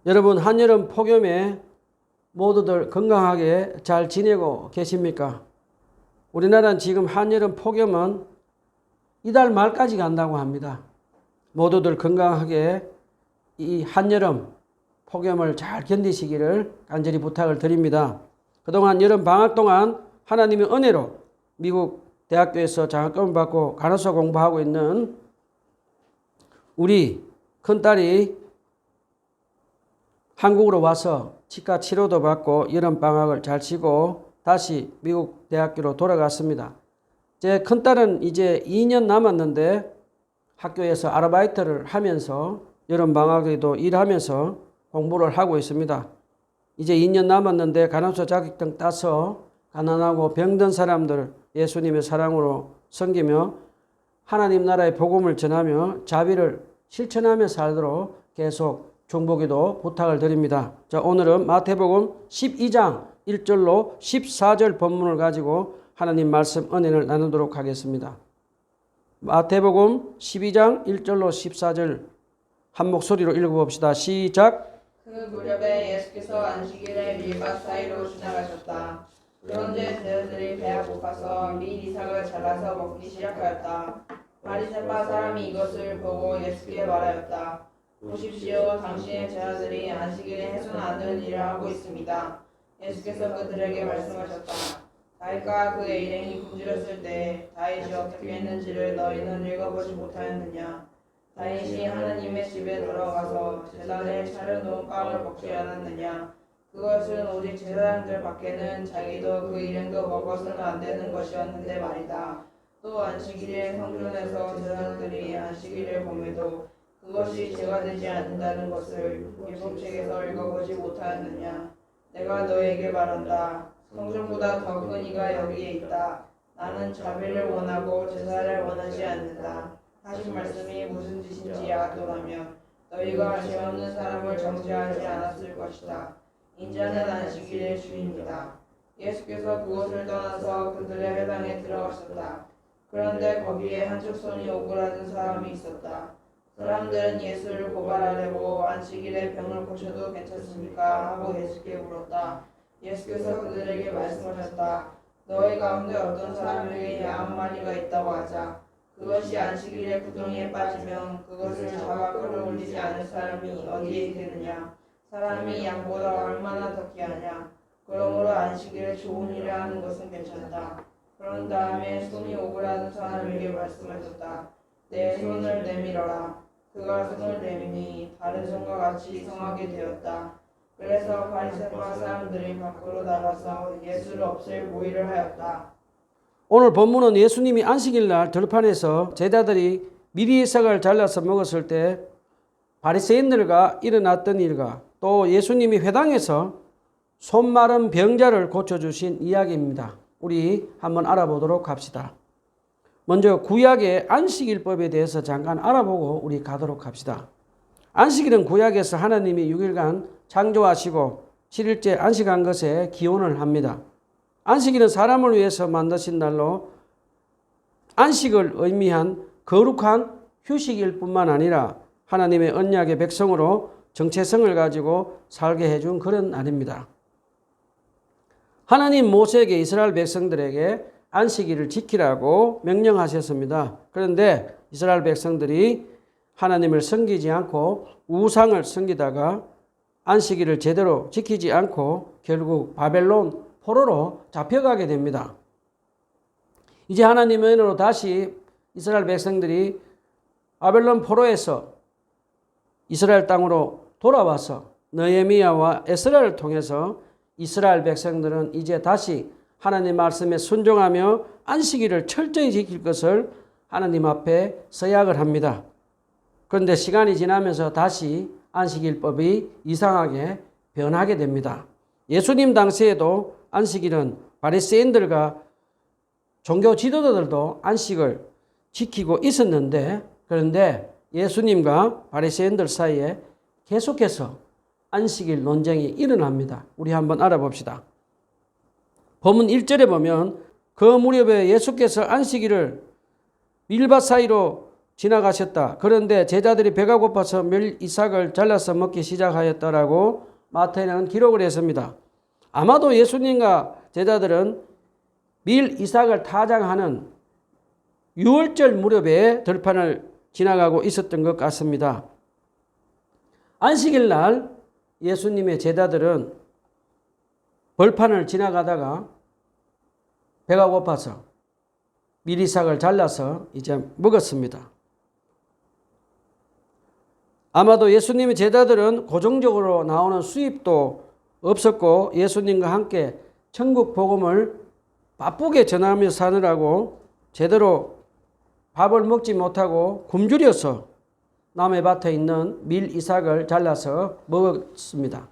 여러분, 한여름 폭염에 모두들 건강하게 잘 지내고 계십니까? 우리나라는 지금 한여름 폭염은 이달 말까지 간다고 합니다. 모두들 건강하게 이 한여름 폭염을 잘 견디시기를 간절히 부탁을 드립니다. 그동안 여름 방학 동안 하나님의 은혜로 미국 대학교에서 장학금을 받고 간호사 공부하고 있는 우리 큰딸이 한국으로 와서 치과 치료도 받고 여름방학을 잘 쉬고 다시 미국 대학교로 돌아갔습니다. 제 큰딸은 이제 2년 남았는데 학교에서 아르바이트를 하면서 여름방학에도 일하면서 공부를 하고 있습니다. 이제 2년 남았는데 간호사 자격증 따서 가난하고 병든 사람들 예수님의 사랑으로 섬기며 하나님 나라의 복음을 전하며 자비를 실천하며 살도록 계속 중보기도 부탁을 드립니다. 자, 오늘은 마태복음 12장 1절로 14절 본문을 가지고 하나님 말씀 은혜를 나누도록 하겠습니다. 마태복음 12장 1절로 14절 한 목소리로 읽어봅시다. 시작. 그 무렵에 예수께서 안식일에 밀밭 사이로 지나가셨다. 그런데 제자들이 배가 고파서 밀이삭을 잘라서 먹기 시작하였다. 바리새파 사람이 이것을 보고 예수께 말하였다. 보십시오, 당신의 제자들이 안식일에 해서는 안 되는 일을 하고 있습니다. 예수께서 그들에게 말씀하셨다. 다윗과 그의 일행이 굶주렸을 때 다윗이 어떻게 했는지를 너희는 읽어보지 못하였느냐? 다윗이 하나님의 집에 들어가서 제단에 차려놓은 빵을 먹지 않았느냐? 그것은 오직 제사장들 밖에는 자기도 그 일행도 먹어서는 안 되는 것이었는데 말이다. 또 안식일에 성전에서 제사장들이 안식일을 범해도 그것이 죄가 되지 않는다는 것을 율법책에서 읽어보지 못하였느냐? 내가 너에게 말한다. 성전보다 더 큰 이가 여기에 있다. 나는 자비를 원하고 제사를 원하지 않는다. 하신 말씀이 무슨 뜻인지 알았더라면 너희가 죄 없는 사람을 정죄하지 않았을 것이다. 인자는 안식일의 주입니다. 예수께서 그곳을 떠나서 그들의 회당에 들어가셨다. 그런데 거기에 한쪽 손이 오그라든 사람이 있었다. 사람들은 예수를 고발하려고 안식일에 병을 고쳐도 괜찮습니까? 하고 예수께 물었다. 예수께서 그들에게 말씀하셨다. 너희 가운데 어떤 사람에게 양 한 마리가 있다고 하자. 그것이 안식일에 구덩이에 빠지면 그것을 잡아 끌어올리지 않을 사람이 어디에 있겠느냐? 사람이 양보다 얼마나 더 귀하냐? 그러므로 안식일에 좋은 일을 하는 것은 괜찮다. 그런 다음에 손이 오그라든 사람에게 말씀하셨다. 내 손을 내밀어라. 그가 손을 내미니 다른 손과 같이 성하게 되었다. 그래서 바리새파 사람들이 밖으로 나가서 예수를 없앨 모의를 하였다. 오늘 본문은 예수님이 안식일날 들판에서 제자들이 미리삭을 잘라서 먹었을 때 바리새인들과 일어났던 일과 또 예수님이 회당에서 손 마른 병자를 고쳐주신 이야기입니다. 우리 한번 알아보도록 합시다. 먼저 구약의 안식일법에 대해서 잠깐 알아보고 우리 가도록 합시다. 안식일은 구약에서 하나님이 6일간 창조하시고 7일째 안식한 것에 기원을 합니다. 안식일은 사람을 위해서 만드신 날로 안식을 의미한 거룩한 휴식일 뿐만 아니라 하나님의 언약의 백성으로 정체성을 가지고 살게 해준 그런 날입니다. 하나님 모세에게 이스라엘 백성들에게 안식일을 지키라고 명령하셨습니다. 그런데 이스라엘 백성들이 하나님을 섬기지 않고 우상을 섬기다가 안식일을 제대로 지키지 않고 결국 바벨론 포로로 잡혀가게 됩니다. 이제 하나님의 은혜로 다시 이스라엘 백성들이 바벨론 포로에서 이스라엘 땅으로 돌아와서 느헤미야와 에스라를 통해서 이스라엘 백성들은 이제 다시 하나님 말씀에 순종하며 안식일을 철저히 지킬 것을 하나님 앞에 서약을 합니다. 그런데 시간이 지나면서 다시 안식일법이 이상하게 변하게 됩니다. 예수님 당시에도 안식일은 바리새인들과 종교 지도자들도 안식을 지키고 있었는데 그런데 예수님과 바리새인들 사이에 계속해서 안식일 논쟁이 일어납니다. 우리 한번 알아봅시다. 본문 1절에 보면 그 무렵에 예수께서 안식일을 밀밭 사이로 지나가셨다. 그런데 제자들이 배가 고파서 멸 이삭을 잘라서 먹기 시작하였다라고 마태는 기록을 했습니다. 아마도 예수님과 제자들은 밀 이삭을 타장하는 6월절 무렵에 들판을 지나가고 있었던 것 같습니다. 안식일 날 예수님의 제자들은 벌판을 지나가다가 배가 고파서 밀 이삭을 잘라서 이제 먹었습니다. 아마도 예수님의 제자들은 고정적으로 나오는 수입도 없었고 예수님과 함께 천국 복음을 바쁘게 전하며 사느라고 제대로 밥을 먹지 못하고 굶주려서 남의 밭에 있는 밀 이삭을 잘라서 먹었습니다.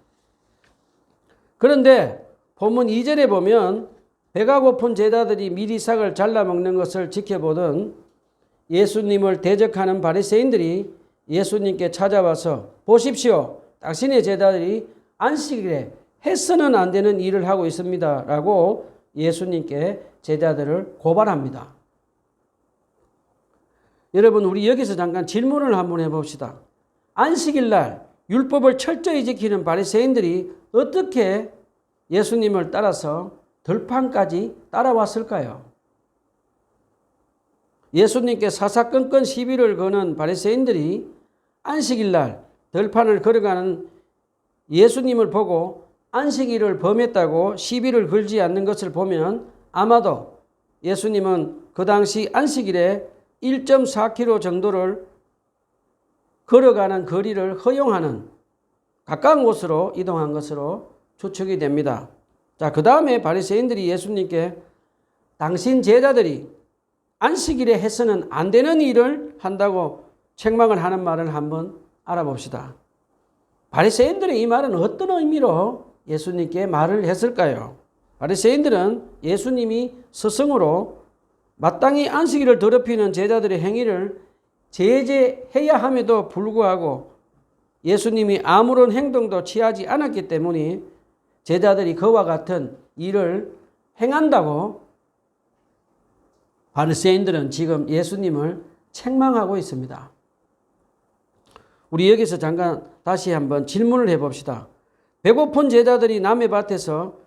그런데 본문 2절에 보면 배가 고픈 제자들이 밀 이삭을 잘라 먹는 것을 지켜보던 예수님을 대적하는 바리새인들이 예수님께 찾아와서 보십시오. 당신의 제자들이 안식일에 해서는 안 되는 일을 하고 있습니다. 라고 예수님께 제자들을 고발합니다. 여러분, 우리 여기서 잠깐 질문을 한번 해봅시다. 안식일 날 율법을 철저히 지키는 바리새인들이 어떻게 예수님을 따라서 들판까지 따라왔을까요? 예수님께 사사건건 시비를 거는 바리새인들이 안식일 날 들판을 걸어가는 예수님을 보고 안식일을 범했다고 시비를 걸지 않는 것을 보면 아마도 예수님은 그 당시 안식일에 1.4km 정도를 걸어가는 거리를 허용하는 가까운 곳으로 이동한 것으로 추측이 됩니다. 자, 그 다음에 바리새인들이 예수님께 당신 제자들이 안식일에 해서는 안 되는 일을 한다고 책망을 하는 말을 한번 알아봅시다. 바리새인들의 이 말은 어떤 의미로 예수님께 말을 했을까요? 바리새인들은 예수님이 스승으로 마땅히 안식일을 더럽히는 제자들의 행위를 제재해야 함에도 불구하고 예수님이 아무런 행동도 취하지 않았기 때문에 제자들이 그와 같은 일을 행한다고 바리새인들은 지금 예수님을 책망하고 있습니다. 우리 여기서 잠깐 다시 한번 질문을 해봅시다. 배고픈 제자들이 남의 밭에서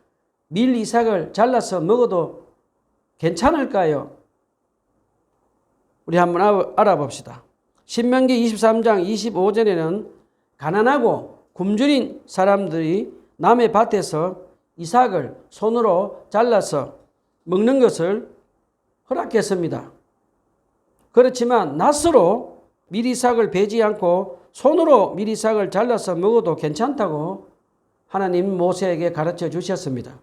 밀 이삭을 잘라서 먹어도 괜찮을까요? 우리 한번 알아봅시다. 신명기 23장 25절에는 가난하고 굶주린 사람들이 남의 밭에서 이삭을 손으로 잘라서 먹는 것을 허락했습니다. 그렇지만 낫으로 밀이삭을 베지 않고 손으로 밀이삭을 잘라서 먹어도 괜찮다고 하나님 모세에게 가르쳐 주셨습니다.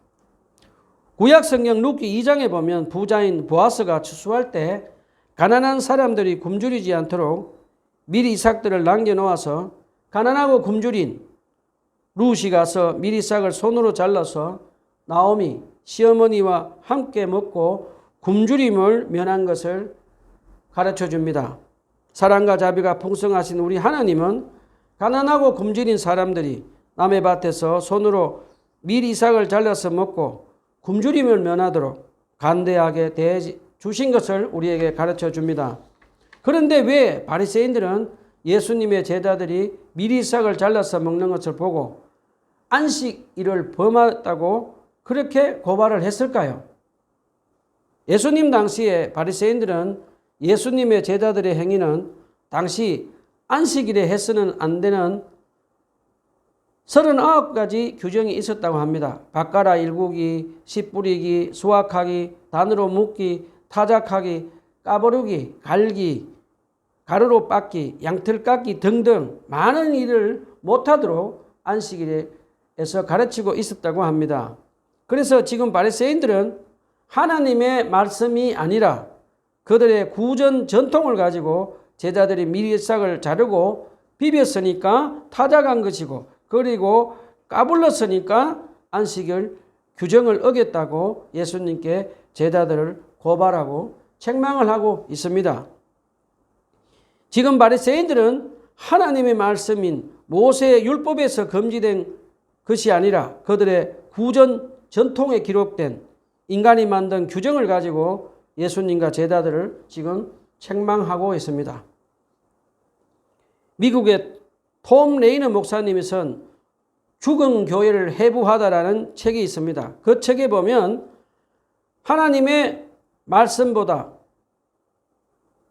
구약성경 룻기 2장에 보면 부자인 보아스가 추수할 때 가난한 사람들이 굶주리지 않도록 밀이삭들을 남겨놓아서 가난하고 굶주린 룻이 가서 밀이삭을 손으로 잘라서 나오미 시어머니와 함께 먹고 굶주림을 면한 것을 가르쳐 줍니다. 사랑과 자비가 풍성하신 우리 하나님은 가난하고 굶주린 사람들이 남의 밭에서 손으로 밀 이삭을 잘라서 먹고 굶주림을 면하도록 간대하게 대해 주신 것을 우리에게 가르쳐 줍니다. 그런데 왜 바리새인들은 예수님의 제자들이 밀 이삭을 잘라서 먹는 것을 보고 안식일을 범했다고 그렇게 고발을 했을까요? 예수님 당시에 바리새인들은 예수님의 제자들의 행위는 당시 안식일에 해서는 안 되는 39가지 규정이 있었다고 합니다. 밭갈아 일구기, 씨 뿌리기, 수확하기, 단으로 묶기, 타작하기, 까부르기, 갈기, 가루로 빻기, 양털 깎기 등등 많은 일을 못하도록 안식일에서 가르치고 있었다고 합니다. 그래서 지금 바리새인들은 하나님의 말씀이 아니라 그들의 구전 전통을 가지고 제자들이 밀이삭을 자르고 비볐으니까 타작한 것이고 그리고 까불렀으니까 안식일 규정을 어겼다고 예수님께 제자들을 고발하고 책망을 하고 있습니다. 지금 바리새인들은 하나님의 말씀인 모세의 율법에서 금지된 것이 아니라 그들의 구전 전통에 기록된 인간이 만든 규정을 가지고 예수님과 제자들을 지금 책망하고 있습니다. 미국의 톰 레이너 목사님이 쓴 죽은 교회를 해부하다라는 책이 있습니다. 그 책에 보면 하나님의 말씀보다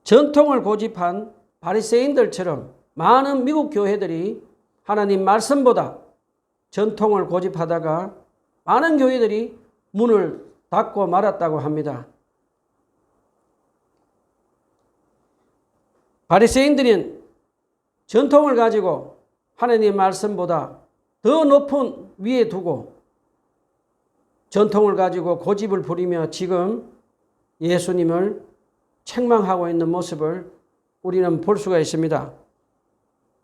전통을 고집한 바리새인들처럼 많은 미국 교회들이 하나님 말씀보다 전통을 고집하다가 많은 교회들이 문을 닫고 말았다고 합니다. 바리새인들은 전통을 가지고 하나님 말씀보다 더 높은 위에 두고 전통을 가지고 고집을 부리며 지금 예수님을 책망하고 있는 모습을 우리는 볼 수가 있습니다.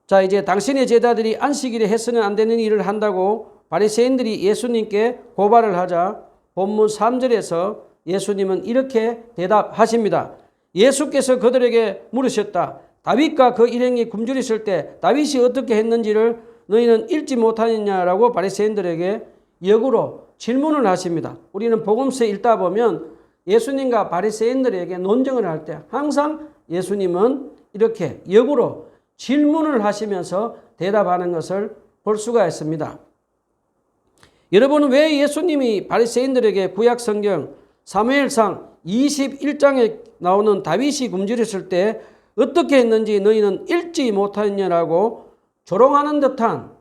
자, 이제 당신의 제자들이 안식일에 해서는 안 되는 일을 한다고 바리새인들이 예수님께 고발을 하자 본문 3절에서 예수님은 이렇게 대답하십니다. 예수께서 그들에게 물으셨다. 다윗과 그 일행이 굶주렸을 때 다윗이 어떻게 했는지를 너희는 읽지 못하느냐라고 바리새인들에게 역으로 질문을 하십니다. 우리는 복음서 읽다 보면 예수님과 바리새인들에게 논쟁을 할 때 항상 예수님은 이렇게 역으로 질문을 하시면서 대답하는 것을 볼 수가 있습니다. 여러분은 왜 예수님이 바리새인들에게 구약 성경 사무엘상 21장에 나오는 다윗이 굶주렸을 때 어떻게 했는지 너희는 읽지 못하느냐라고 조롱하는 듯한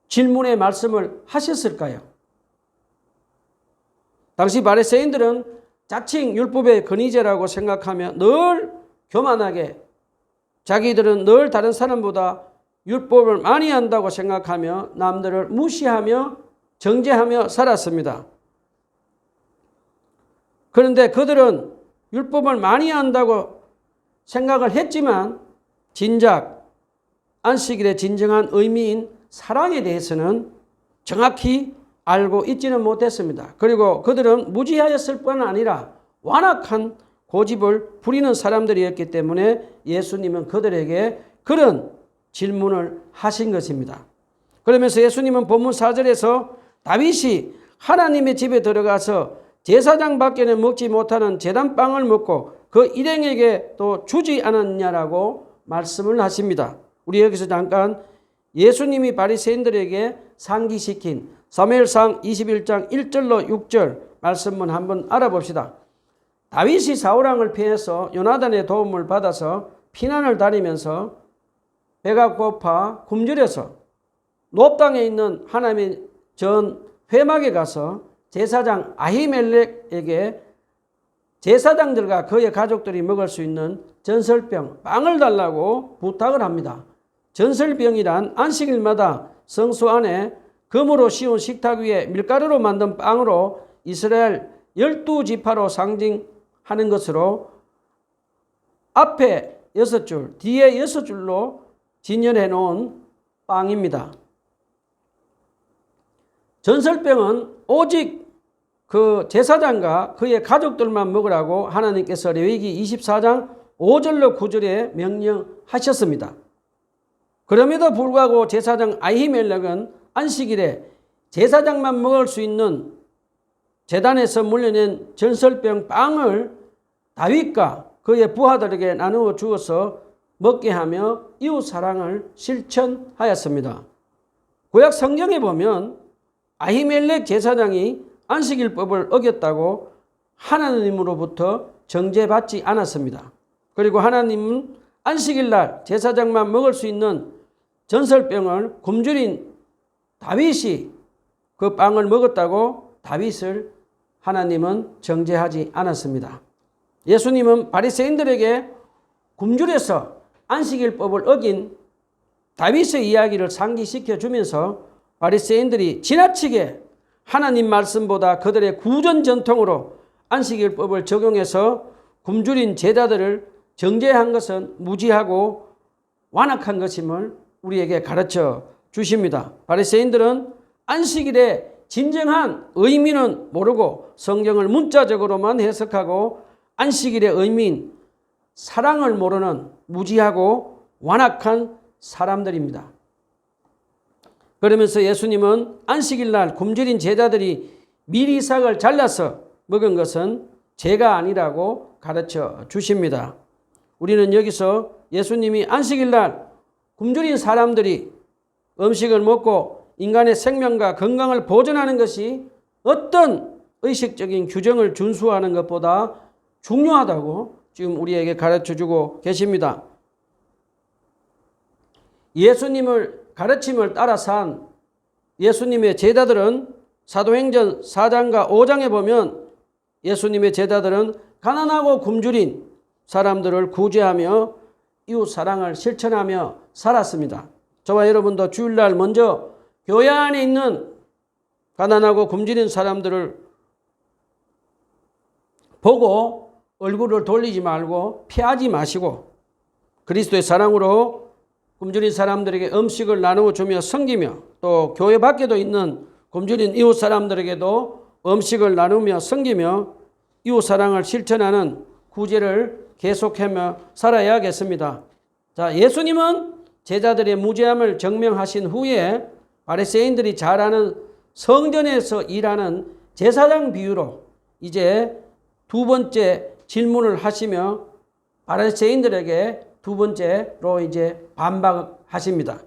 질문의 말씀을 하셨을까요? 당시 바리새인들은 자칭 율법의 권위자라고 생각하며 늘 교만하게 자기들은 늘 다른 사람보다 율법을 많이 한다고 생각하며 남들을 무시하며 정죄하며 살았습니다. 그런데 그들은 율법을 많이 한다고 생각을 했지만 진작 안식일의 진정한 의미인 사랑에 대해서는 정확히 알고 있지는 못했습니다. 그리고 그들은 무지하였을 뿐 아니라 완악한 고집을 부리는 사람들이었기 때문에 예수님은 그들에게 그런 질문을 하신 것입니다. 그러면서 예수님은 본문 4절에서 다윗이 하나님의 집에 들어가서 제사장 밖에는 먹지 못하는 제단빵을 먹고 그 일행에게 또 주지 않았냐라고 말씀을 하십니다. 우리 여기서 잠깐 예수님이 바리새인들에게 상기시킨 사무엘상 21장 1절로 6절 말씀을 한번 알아봅시다. 다윗이 사울왕을 피해서 요나단의 도움을 받아서 피난을 다니면서 배가 고파 굶주려서 높당에 있는 하나님의 전 회막에 가서 제사장 아히멜렉에게 제사장들과 그의 가족들이 먹을 수 있는 전설병 빵을 달라고 부탁을 합니다. 전설병이란 안식일마다 성소 안에 금으로 씌운 식탁 위에 밀가루로 만든 빵으로 이스라엘 12지파로 상징하는 것으로 앞에 6줄, 뒤에 6줄로 진열해 놓은 빵입니다. 전설병은 오직 그 제사장과 그의 가족들만 먹으라고 하나님께서 레위기 24장 5절로 9절에 명령하셨습니다. 그럼에도 불구하고 제사장 아히멜렉은 안식일에 제사장만 먹을 수 있는 제단에서 물려낸 전설병 빵을 다윗과 그의 부하들에게 나누어 주어서 먹게 하며 이웃 사랑을 실천하였습니다. 구약 성경에 보면 아히멜렉 제사장이 안식일법을 어겼다고 하나님으로부터 정죄받지 않았습니다. 그리고 하나님은 안식일날 제사장만 먹을 수 있는 전설병을 굶주린 다윗이 그 빵을 먹었다고 다윗을 하나님은 정죄하지 않았습니다. 예수님은 바리새인들에게 굶주려서 안식일법을 어긴 다윗의 이야기를 상기시켜 주면서 바리새인들이 지나치게 하나님 말씀보다 그들의 구전 전통으로 안식일법을 적용해서 굶주린 제자들을 정죄한 것은 무지하고 완악한 것임을 우리에게 가르쳐 주십니다. 바리새인들은 안식일의 진정한 의미는 모르고 성경을 문자적으로만 해석하고 안식일의 의미인 사랑을 모르는 무지하고 완악한 사람들입니다. 그러면서 예수님은 안식일날 굶주린 제자들이 미리삭을 잘라서 먹은 것은 죄가 아니라고 가르쳐 주십니다. 우리는 여기서 예수님이 안식일날 굶주린 사람들이 음식을 먹고 인간의 생명과 건강을 보존하는 것이 어떤 의식적인 규정을 준수하는 것보다 중요하다고 지금 우리에게 가르쳐주고 계십니다. 예수님을 가르침을 따라 산 예수님의 제자들은 사도행전 4장과 5장에 보면 예수님의 제자들은 가난하고 굶주린 사람들을 구제하며 이웃 사랑을 실천하며 살았습니다. 저와 여러분도 주일날 먼저 교회 안에 있는 가난하고 굶주린 사람들을 보고 얼굴을 돌리지 말고 피하지 마시고 그리스도의 사랑으로 굶주린 사람들에게 음식을 나누어 주며 섬기며 또 교회 밖에도 있는 굶주린 이웃 사람들에게도 음식을 나누며 섬기며 이웃 사랑을 실천하는 구제를 계속하며 살아야겠습니다. 자, 예수님은 제자들의 무죄함을 증명하신 후에 바리새인들이 잘 아는 성전에서 일하는 제사장 비유로 이제 두 번째 질문을 하시며 바리새인들에게 두 번째로 이제 반박하십니다.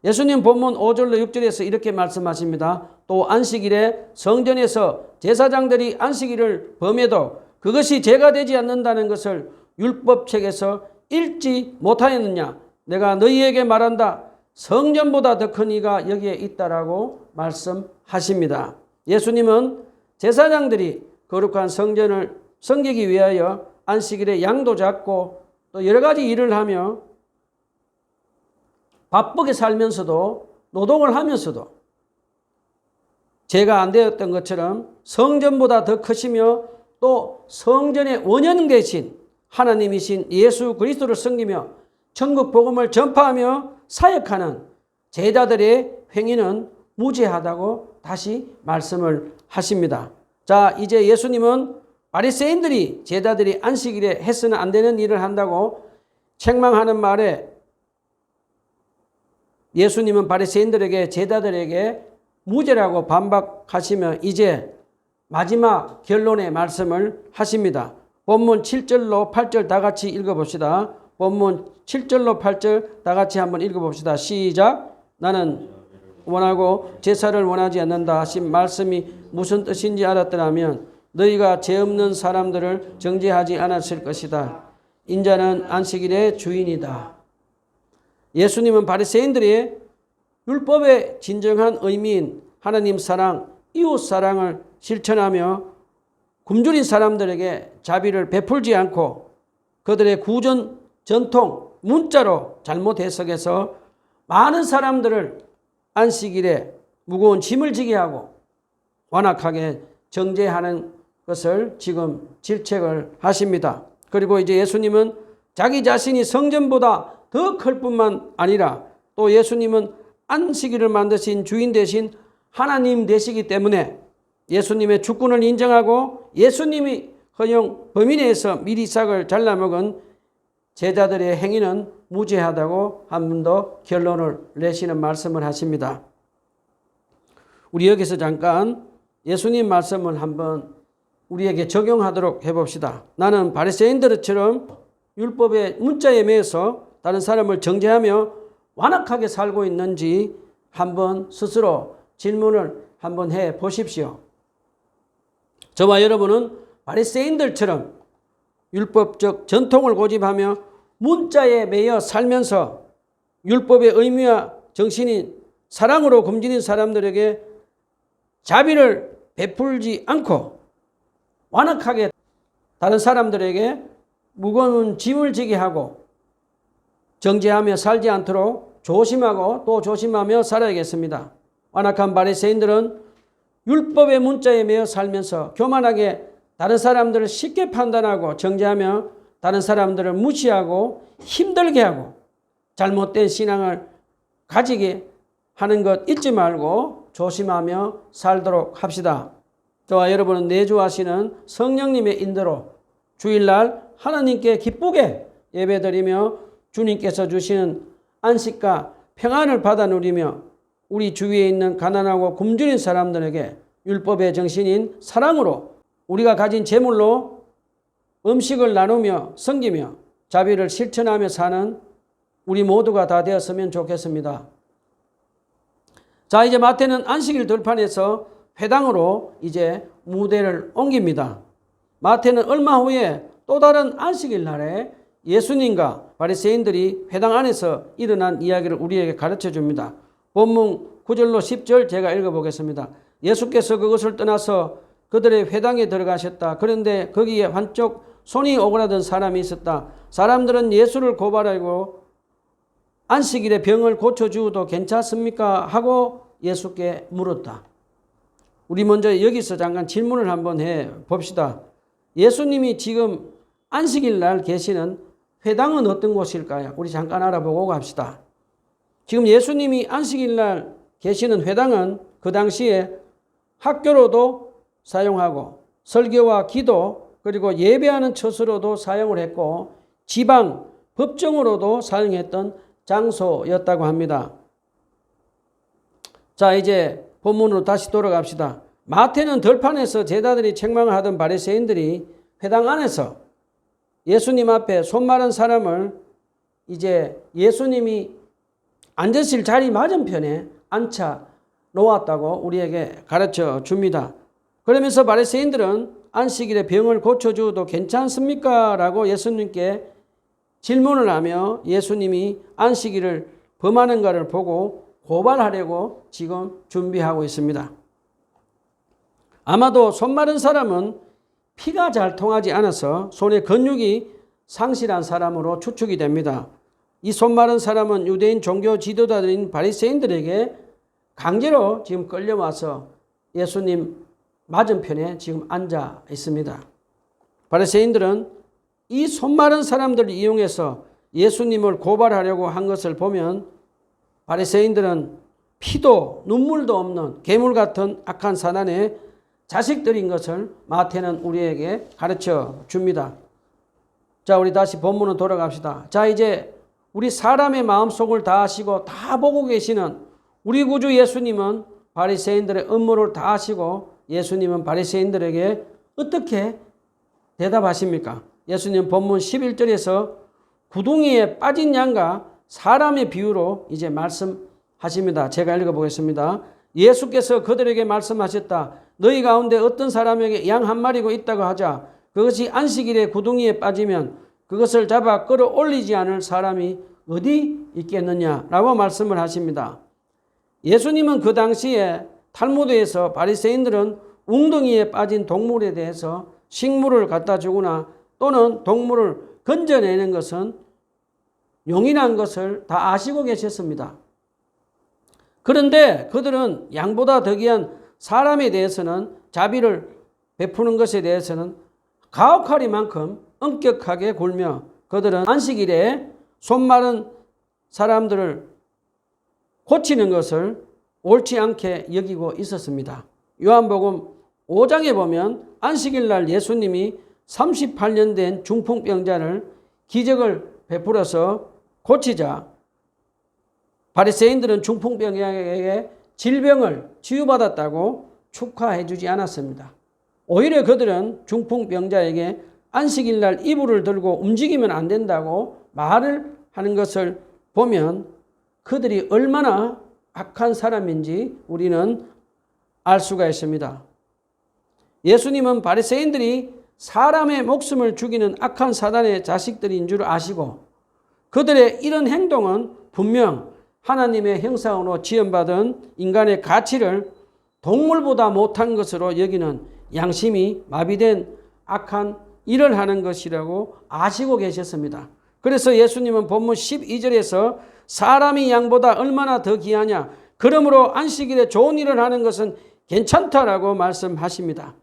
예수님 본문 5절로 6절에서 이렇게 말씀하십니다. 또 안식일에 성전에서 제사장들이 안식일을 범해도 그것이 죄가 되지 않는다는 것을 율법책에서 읽지 못하였느냐? 내가 너희에게 말한다. 성전보다 더 큰 이가 여기에 있다라고 말씀하십니다. 예수님은 제사장들이 거룩한 성전을 섬기기 위하여 안식일에 양도 잡고 또 여러 가지 일을 하며 바쁘게 살면서도 노동을 하면서도 죄가 안 되었던 것처럼 성전보다 더 크시며 또 성전의 원형 되신 하나님이신 예수 그리스도를 섬기며 천국 복음을 전파하며 사역하는 제자들의 행위는 무죄하다고 다시 말씀을 하십니다. 자, 이제 예수님은 바리새인들이 제자들이 안식일에 해서는 안 되는 일을 한다고 책망하는 말에 예수님은 바리새인들에게 제자들에게 무죄라고 반박하시며 이제 마지막 결론의 말씀을 하십니다. 본문 7절로 8절 다 같이 읽어봅시다. 본문 7절로 8절 다 같이 한번 읽어봅시다. 시작. 나는 원하고 제사를 원하지 않는다 하신 말씀이 무슨 뜻인지 알았더라면 너희가 죄 없는 사람들을 정죄하지 않았을 것이다. 인자는 안식일의 주인이다. 예수님은 바리새인들이 율법의 진정한 의미인 하나님 사랑, 이웃 사랑을 실천하며 굶주린 사람들에게 자비를 베풀지 않고 그들의 구전 전통 문자로 잘못 해석해서 많은 사람들을 안식일에 무거운 짐을 지게 하고 완악하게 정죄하는 것을 지금 질책을 하십니다. 그리고 이제 예수님은 자기 자신이 성전보다 더 클 뿐만 아니라 또 예수님은 안식일을 만드신 주인 되신 하나님 되시기 때문에 예수님의 주권을 인정하고 예수님이 허용 범위 내에서 미리 싹을 잘라먹은 제자들의 행위는 무죄하다고 한 번 더 결론을 내시는 말씀을 하십니다. 우리 여기서 잠깐 예수님 말씀을 한번 우리에게 적용하도록 해봅시다. 나는 바리새인들처럼 율법의 문자에 매여서 다른 사람을 정죄하며 완악하게 살고 있는지 한번 스스로 질문을 한번 해 보십시오. 저와 여러분은 바리새인들처럼 율법적 전통을 고집하며 문자에 매여 살면서 율법의 의미와 정신인 사랑으로 굶주린 사람들에게 자비를 베풀지 않고 완악하게 다른 사람들에게 무거운 짐을 지게 하고 정죄하며 살지 않도록 조심하고 또 조심하며 살아야겠습니다. 완악한 바리새인들은 율법의 문자에 매여 살면서 교만하게 다른 사람들을 쉽게 판단하고 정죄하며 다른 사람들을 무시하고 힘들게 하고 잘못된 신앙을 가지게 하는 것 잊지 말고 조심하며 살도록 합시다. 저와 여러분은 내주하시는 성령님의 인도로 주일날 하나님께 기쁘게 예배드리며 주님께서 주시는 안식과 평안을 받아 누리며 우리 주위에 있는 가난하고 굶주린 사람들에게 율법의 정신인 사랑으로 우리가 가진 재물로 음식을 나누며 섬기며 자비를 실천하며 사는 우리 모두가 다 되었으면 좋겠습니다. 자, 이제 마태는 안식일 들판에서 회당으로 이제 무대를 옮깁니다. 마태는 얼마 후에 또 다른 안식일 날에 예수님과 바리새인들이 회당 안에서 일어난 이야기를 우리에게 가르쳐 줍니다. 본문 9절로 10절 제가 읽어보겠습니다. 예수께서 그것을 떠나서 그들의 회당에 들어가셨다. 그런데 거기에 한쪽 손이 오그라든 사람이 있었다. 사람들은 예수를 고발하고 안식일에 병을 고쳐주어도 괜찮습니까? 하고 예수께 물었다. 우리 먼저 여기서 잠깐 질문을 한번 해 봅시다. 예수님이 지금 안식일 날 계시는 회당은 어떤 곳일까요? 우리 잠깐 알아보고 갑시다. 지금 예수님이 안식일 날 계시는 회당은 그 당시에 학교로도 사용하고 설교와 기도 그리고 예배하는 처소로도 사용을 했고 지방 법정으로도 사용했던 장소였다고 합니다. 자, 이제 본문으로 다시 돌아갑시다. 마태는 들판에서 제자들이 책망을 하던 바리새인들이 회당 안에서 예수님 앞에 손 마른 사람을 이제 예수님이 앉으실 자리 맞은편에 앉혀 놓았다고 우리에게 가르쳐 줍니다. 그러면서 바리새인들은 안식일에 병을 고쳐주어도 괜찮습니까? 라고 예수님께 질문을 하며 예수님이 안식일을 범하는 것을 보고 고발하려고 지금 준비하고 있습니다. 아마도 손 마른 사람은 피가 잘 통하지 않아서 손의 근육이 상실한 사람으로 추측이 됩니다. 이 손 마른 사람은 유대인 종교 지도자들인 바리새인들에게 강제로 지금 끌려와서 예수님 맞은편에 지금 앉아 있습니다. 바리새인들은 이 손 마른 사람들을 이용해서 예수님을 고발하려고 한 것을 보면 바리새인들은 피도 눈물도 없는 괴물 같은 악한 사단의 자식들인 것을 마태는 우리에게 가르쳐 줍니다. 자, 우리 다시 본문으로 돌아갑시다. 자, 이제 우리 사람의 마음속을 다 아시고 다 보고 계시는 우리 구주 예수님은 바리새인들의 음모를 다 아시고 예수님은 바리새인들에게 어떻게 대답하십니까? 예수님 본문 11절에서 구덩이에 빠진 양과 사람의 비유로 이제 말씀하십니다. 제가 읽어보겠습니다. 예수께서 그들에게 말씀하셨다. 너희 가운데 어떤 사람에게 양 한 마리가 있다고 하자. 그것이 안식일에 구덩이에 빠지면 그것을 잡아 끌어올리지 않을 사람이 어디 있겠느냐라고 말씀을 하십니다. 예수님은 그 당시에 탈무드에서 바리새인들은 웅덩이에 빠진 동물에 대해서 식물을 갖다 주거나 또는 동물을 건져내는 것은 용인한 것을 다 아시고 계셨습니다. 그런데 그들은 양보다 더 귀한 사람에 대해서는 자비를 베푸는 것에 대해서는 가혹하리만큼 엄격하게 굴며 그들은 안식일에 손 마른 사람들을 고치는 것을 옳지 않게 여기고 있었습니다. 요한복음 5장에 보면 안식일 날 예수님이 38년 된 중풍병자를 기적을 베풀어서 고치자 바리새인들은 중풍병자에게 질병을 치유받았다고 축하해 주지 않았습니다. 오히려 그들은 중풍병자에게 안식일 날 이불을 들고 움직이면 안 된다고 말을 하는 것을 보면 그들이 얼마나 악한 사람인지 우리는 알 수가 있습니다. 예수님은 바리새인들이 사람의 목숨을 죽이는 악한 사단의 자식들인 줄 아시고 그들의 이런 행동은 분명 하나님의 형상으로 지음받은 인간의 가치를 동물보다 못한 것으로 여기는 양심이 마비된 악한 일을 하는 것이라고 아시고 계셨습니다. 그래서 예수님은 본문 12절에서 사람이 양보다 얼마나 더 귀하냐 그러므로 안식일에 좋은 일을 하는 것은 괜찮다라고 말씀하십니다.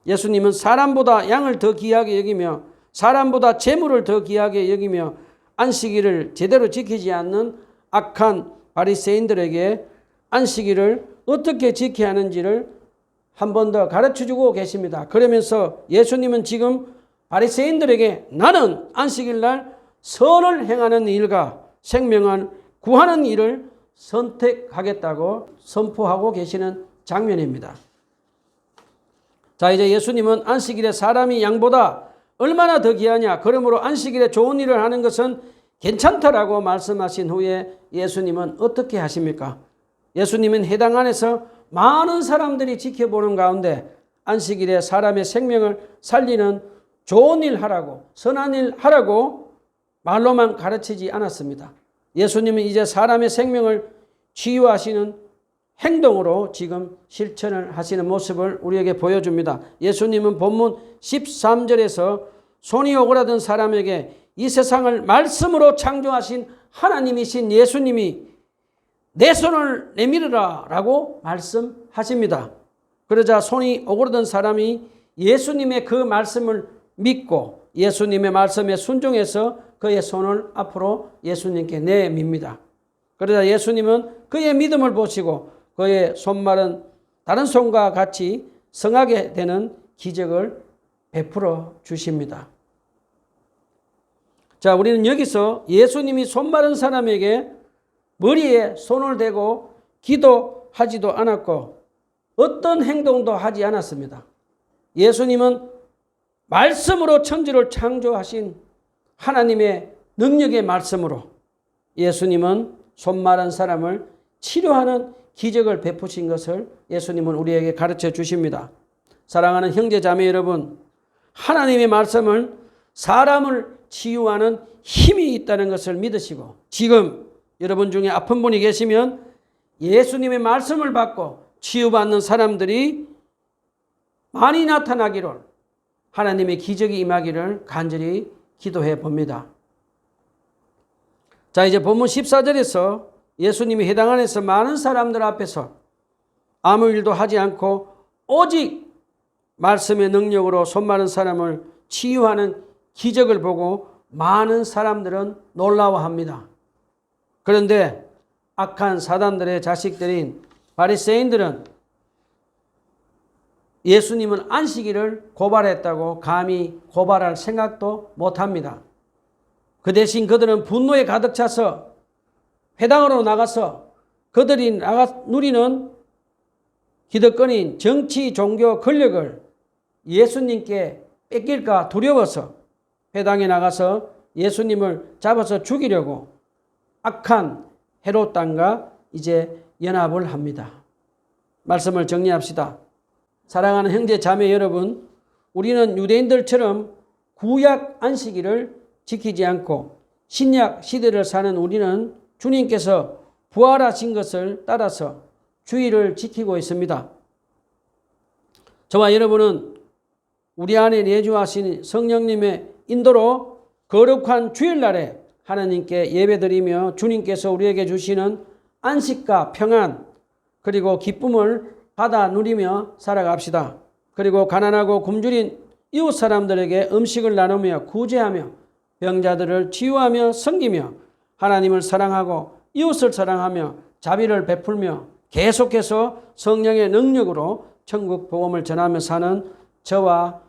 예수님은 사람보다 양을 더 귀하게 여기며 사람보다 재물을 더 귀하게 여기며 안식일을 제대로 지키지 않는 악한 바리새인들에게 안식일을 어떻게 지켜야 하는지를 한 번 더 가르쳐주고 계십니다. 그러면서 예수님은 지금 바리새인들에게 나는 안식일 날 선을 행하는 일과 생명을 구하는 일을 선택하겠다고 선포하고 계시는 장면입니다. 자, 이제 예수님은 안식일에 사람이 양보다 얼마나 더 귀하냐 그러므로 안식일에 좋은 일을 하는 것은 괜찮다라고 말씀하신 후에 예수님은 어떻게 하십니까? 예수님은 회당 안에서 많은 사람들이 지켜보는 가운데 안식일에 사람의 생명을 살리는 좋은 일 하라고, 선한 일 하라고 말로만 가르치지 않았습니다. 예수님은 이제 사람의 생명을 치유하시는 행동으로 지금 실천을 하시는 모습을 우리에게 보여줍니다. 예수님은 본문 13절에서 손이 오그라든 사람에게 이 세상을 말씀으로 창조하신 하나님이신 예수님이 내 손을 내밀으라 라고 말씀하십니다. 그러자 손이 오그라든 사람이 예수님의 그 말씀을 믿고 예수님의 말씀에 순종해서 그의 손을 앞으로 예수님께 내밉니다. 그러자 예수님은 그의 믿음을 보시고 그의 손말은 다른 손과 같이 성하게 되는 기적을 베풀어 주십니다. 자, 우리는 여기서 예수님이 손마른 사람에게 머리에 손을 대고 기도하지도 않았고 어떤 행동도 하지 않았습니다. 예수님은 말씀으로 천지를 창조하신 하나님의 능력의 말씀으로 예수님은 손마른 사람을 치료하는 기적을 베푸신 것을 예수님은 우리에게 가르쳐 주십니다. 사랑하는 형제 자매 여러분, 하나님의 말씀을 사람을 치유하는 힘이 있다는 것을 믿으시고 지금 여러분 중에 아픈 분이 계시면 예수님의 말씀을 받고 치유받는 사람들이 많이 나타나기를 하나님의 기적이 임하기를 간절히 기도해 봅니다. 자, 이제 본문 14절에서 예수님이 회당 안에서 많은 사람들 앞에서 아무 일도 하지 않고 오직 말씀의 능력으로 손마른 사람을 치유하는 기적을 보고 많은 사람들은 놀라워합니다. 그런데 악한 사단들의 자식들인 바리새인들은 예수님은 안식일을 고발했다고 감히 고발할 생각도 못합니다. 그 대신 그들은 분노에 가득 차서 회당으로 나가서 그들이 누리는 기득권인 정치, 종교, 권력을 예수님께 뺏길까 두려워서 회당에 나가서 예수님을 잡아서 죽이려고 악한 헤롯 왕과 이제 연합을 합니다. 말씀을 정리합시다. 사랑하는 형제 자매 여러분, 우리는 유대인들처럼 구약 안식일을 지키지 않고 신약 시대를 사는 우리는 주님께서 부활하신 것을 따라서 주일을 지키고 있습니다. 저와 여러분은 우리 안에 내주하신 성령님의 인도로 거룩한 주일날에 하나님께 예배드리며 주님께서 우리에게 주시는 안식과 평안 그리고 기쁨을 받아 누리며 살아갑시다. 그리고 가난하고 굶주린 이웃 사람들에게 음식을 나누며 구제하며 병자들을 치유하며 섬기며 하나님을 사랑하고 이웃을 사랑하며 자비를 베풀며 계속해서 성령의 능력으로 천국 복음을 전하며 사는 저와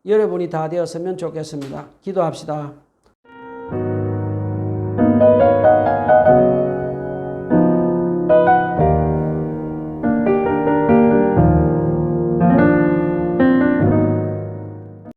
여러분이 다 되었으면 좋겠습니다. 기도합시다.